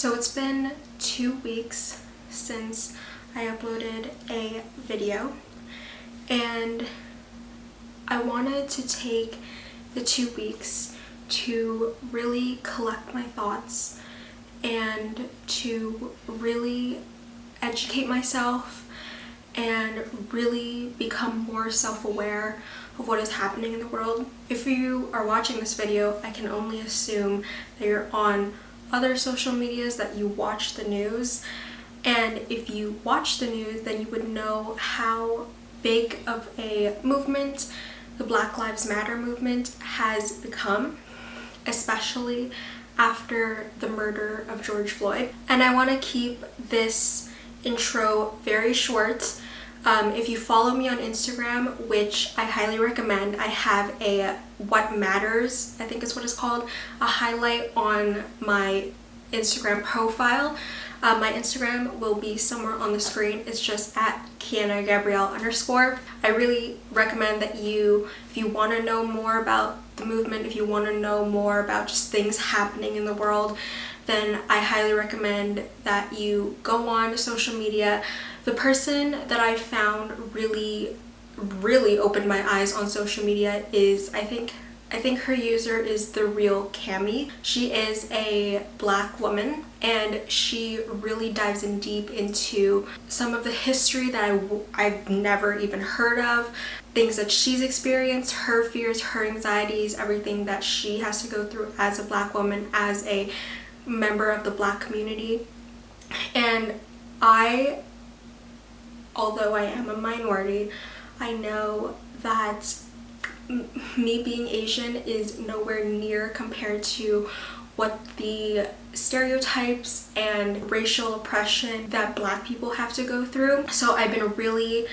So it's been 2 weeks since I uploaded a video, and I wanted to take the 2 weeks to really collect my thoughts and to really educate myself and really become more self-aware of what is happening in the world. If you are watching this video, I can only assume that you're on other social medias, that you watch the news. And if you watch the news, then you would know how big of a movement the Black Lives Matter movement has become, especially after the murder of George Floyd. And I want to keep this intro very short. If you follow me on Instagram, which I highly recommend, I have a What Matters, I think is what it's called, a highlight on my Instagram profile. My Instagram will be somewhere on the screen. It's just at Kiana Gabrielle _. I really recommend that if you want to know more about the movement, if you want to know more about just things happening in the world, then I highly recommend that you go on social media. The person that I found really opened my eyes on social media is, I think her user is The Real Cami. She is a Black woman, and she really dives in deep into some of the history that I've never even heard of, things that she's experienced, her fears, her anxieties, everything that she has to go through as a Black woman, as a member of the Black community. And although I am a minority, I know that me being Asian is nowhere near compared to what the stereotypes and racial oppression that Black people have to go through. So I've been really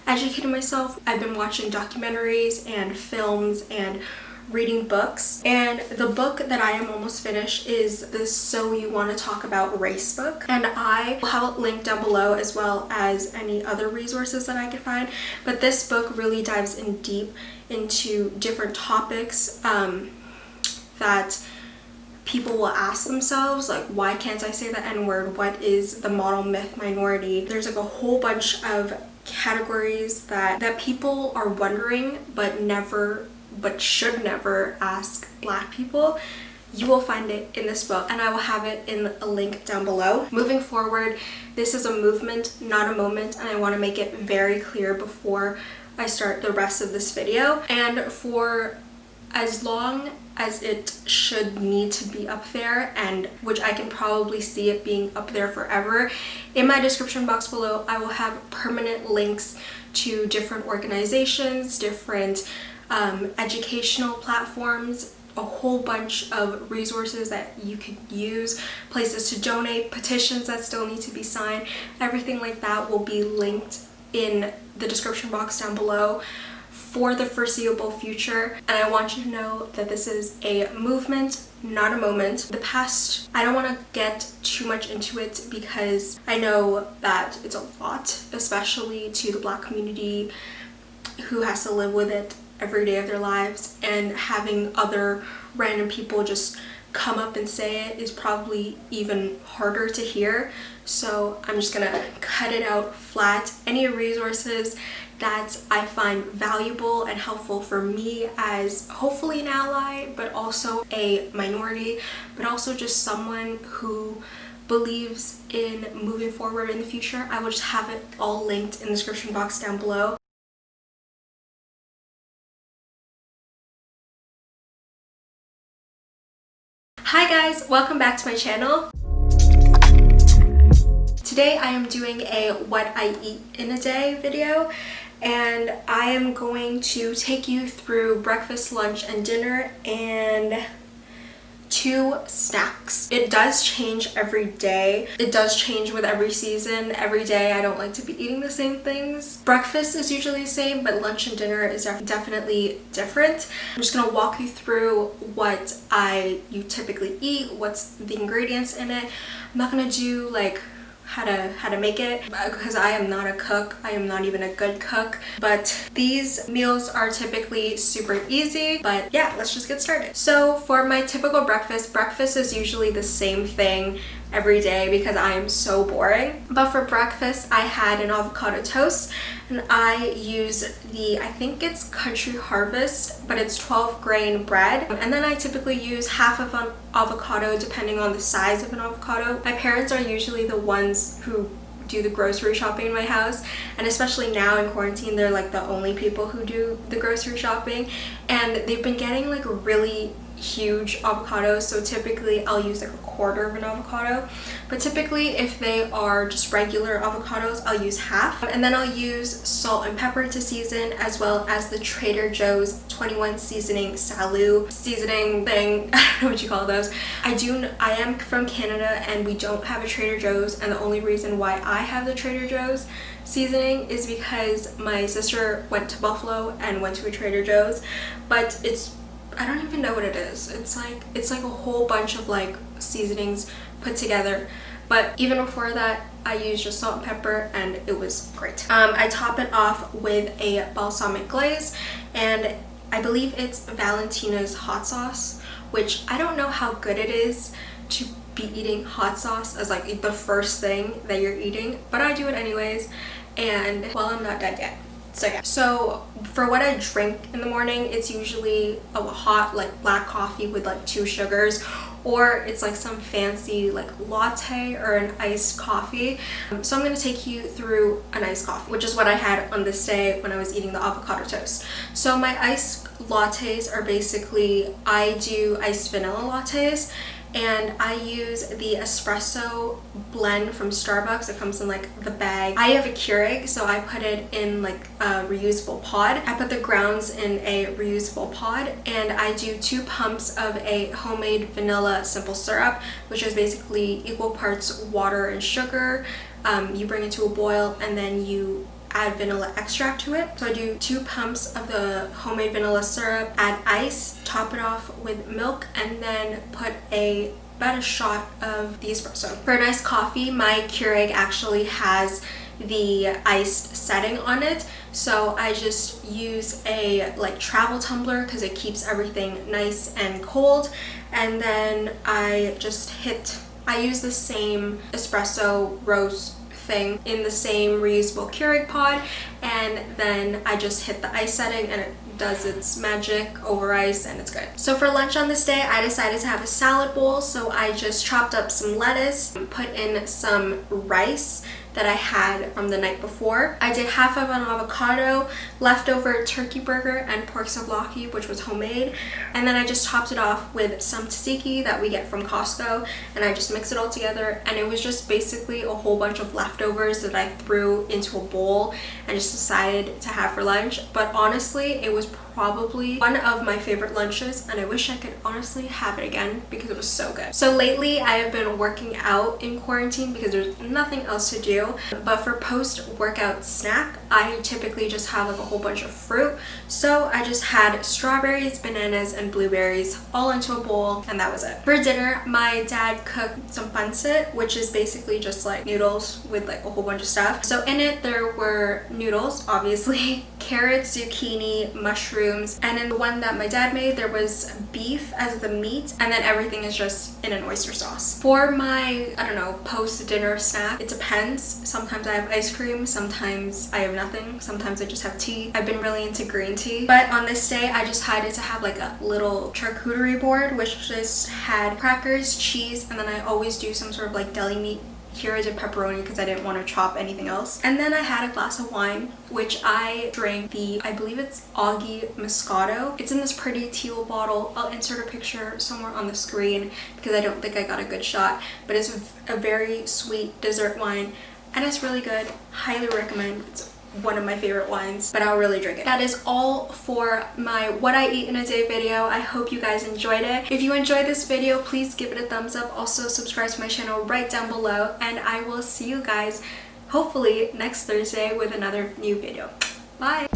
educating myself. I've been watching documentaries and films and reading books, and the book that I am almost finished is the So You Want to Talk About Race book, and I will have it linked down below as well as any other resources that I can find. But this book really dives in deep into different topics that people will ask themselves, like, why can't I say the N-word? What is the model myth minority? There's like a whole bunch of categories that people are wondering but should never ask Black people. You will find it in this book, and I will have it in a link down below. Moving forward, this is a movement, not a moment, and I want to make it very clear before I start the rest of this video. And for as long as it should need to be up there, and which I can probably see it being up there forever, in my description box below I will have permanent links to different organizations, different educational platforms, a whole bunch of resources that you could use, places to donate, petitions that still need to be signed. Everything like that will be linked in the description box down below for the foreseeable future. And I want you to know that this is a movement, not a moment. I don't want to get too much into it because I know that it's a lot, especially to the Black community who has to live with it every day of their lives, and having other random people just come up and say it is probably even harder to hear. So I'm just gonna cut it out flat. Any resources that I find valuable and helpful for me as hopefully an ally, but also a minority, but also just someone who believes in moving forward in the future, I will just have it all linked in the description box down below. Hi guys, welcome back to my channel. Today I am doing a what I eat in a day video, and I am going to take you through breakfast, lunch, and dinner, and 2 snacks. It does change every day. It does change with every season. Every day I don't like to be eating the same things. Breakfast is usually the same, but lunch and dinner is definitely different. I'm just gonna walk you through what you typically eat, what's the ingredients in it. I'm not gonna do like how to make it because I am not a cook. I am not even a good cook, but these meals are typically super easy. But yeah, let's just get started. So for my typical breakfast is usually the same thing every day because I am so boring. But for breakfast, I had an avocado toast, and I use I think it's Country Harvest, but it's 12 grain bread. And then I typically use half of an avocado depending on the size of an avocado. My parents are usually the ones who do the grocery shopping in my house, and especially now in quarantine, they're like the only people who do the grocery shopping, and they've been getting like really huge avocados. So typically I'll use like a quarter of an avocado, but typically if they are just regular avocados, I'll use half. And then I'll use salt and pepper to season, as well as the Trader Joe's 21 seasoning salu seasoning thing. I don't know what you call those. I am from Canada and we don't have a Trader Joe's, and the only reason why I have the Trader Joe's seasoning is because my sister went to Buffalo and went to a Trader Joe's, but I don't even know what it is. It's like a whole bunch of like seasonings put together. But even before that, I used just salt and pepper, and it was great. I top it off with a balsamic glaze, and I believe it's Valentina's hot sauce, which I don't know how good it is to be eating hot sauce as like the first thing that you're eating, but I do it anyways. And well, I'm not dead yet. So yeah. So for what I drink in the morning, it's usually a hot like black coffee with like 2 sugars, or it's like some fancy like latte or an iced coffee. So I'm going to take you through an iced coffee, which is what I had on this day when I was eating the avocado toast. So my iced lattes are basically, I do iced vanilla lattes, and I use the espresso blend from Starbucks. It comes in like the bag. I have a Keurig, so I put it in like a reusable pod. I put the grounds in a reusable pod, and I do 2 pumps of a homemade vanilla simple syrup, which is basically equal parts water and sugar. You bring it to a boil, and then you add vanilla extract to it. So I do 2 pumps of the homemade vanilla syrup, add ice, top it off with milk, and then put about a shot of the espresso. For an iced coffee, my Keurig actually has the iced setting on it, so I just use a like travel tumbler because it keeps everything nice and cold. And then I use the same espresso roast thing in the same reusable Keurig pod, and then I just hit the ice setting and it does its magic over ice, and it's good. So for lunch on this day, I decided to have a salad bowl. So I just chopped up some lettuce, put in some rice that I had from the night before. I did half of an avocado, leftover turkey burger, and pork souvlaki, which was homemade. And then I just topped it off with some tzatziki that we get from Costco, and I just mixed it all together. And it was just basically a whole bunch of leftovers that I threw into a bowl and just decided to have for lunch. But honestly, it was probably one of my favorite lunches, and I wish I could honestly have it again because it was so good. So lately I have been working out in quarantine because there's nothing else to do. But for post-workout snack, I typically just have like a whole bunch of fruit. So I just had strawberries, bananas, and blueberries all into a bowl, and that was it. For dinner, my dad cooked some pancit, which is basically just like noodles with like a whole bunch of stuff. So in it there were noodles, obviously, carrots, zucchini, mushrooms, and in the one that my dad made, there was beef as the meat, and then everything is just in an oyster sauce. For my, I don't know, post-dinner snack, it depends. Sometimes I have ice cream, sometimes I have nothing, sometimes I just have tea. I've been really into green tea, but on this day I just decided to have like a little charcuterie board, which just had crackers, cheese, and then I always do some sort of like deli meat. Here I did pepperoni because I didn't want to chop anything else. And then I had a glass of wine, which I drank I believe it's Augie Moscato. It's in this pretty teal bottle. I'll insert a picture somewhere on the screen because I don't think I got a good shot, but it's a very sweet dessert wine, and it's really good. Highly recommend. It's one of my favorite wines, but I'll really drink it. That is all for my what I eat in a day video. I hope you guys enjoyed it. If you enjoyed this video, please give it a thumbs up. Also subscribe to my channel right down below, and I will see you guys hopefully next Thursday with another new video. Bye.